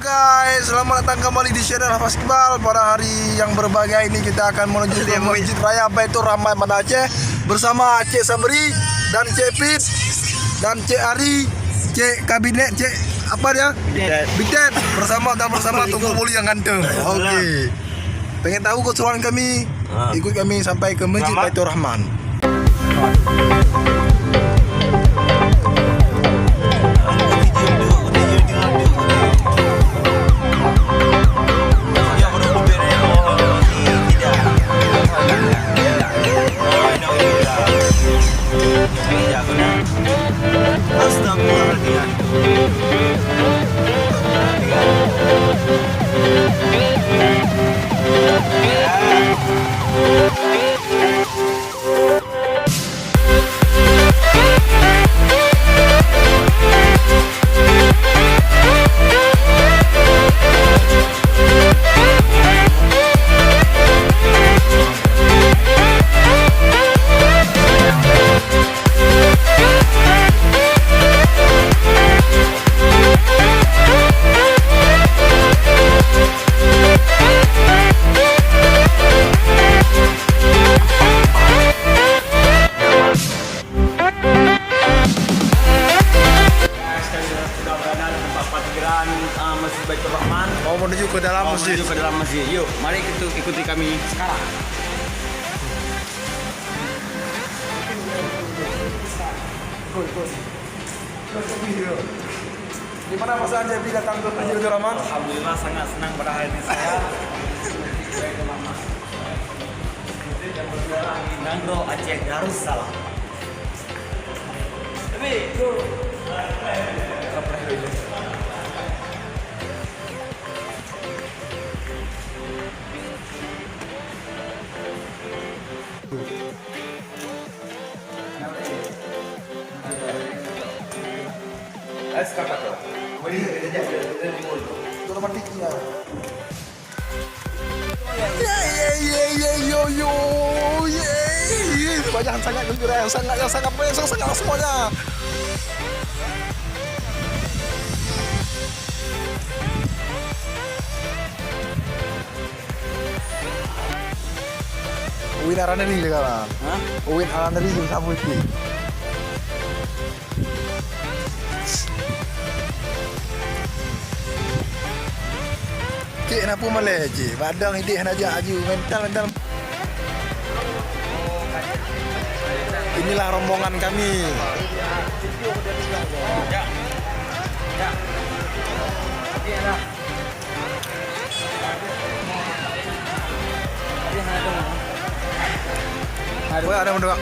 Guys, selamat datang kembali di channel Hafiz Iqbal. Pada hari yang berbahagia ini kita akan menuju ke Masjid Raya Baitur Rahman Banda Aceh bersama Cik Sabri dan Cik Pit dan Cik Ari, Cik Kabinet, Cik apa dia? Bidet. Bersama Tunggu Muli yang ganteng. Okey. Pengen tahu keseruan kami? Ikut kami sampai ke Masjid Baitur Rahman. Masjid Baitur Rahman. Mau menuju ke dalam masjid. Menuju ke dalam masjid. Yuk, mari kita ikuti kami sekarang. Gimana perasaan Cepi datang ke Masjid Baitur Rahman? Alhamdulillah sangat senang pada hari ini saya. Nangro Aceh Darussalam. Tapi go. Escapatore. Otomatiknya. Banyak sangat gembira, yang sangat semuanya. Uwin araneri sekarang. Uwin araneri juga sama itu. Cik, kenapa malah cik? Badang hidik nak ajak aju mental. Inilah rombongan kami. Ada mendengar.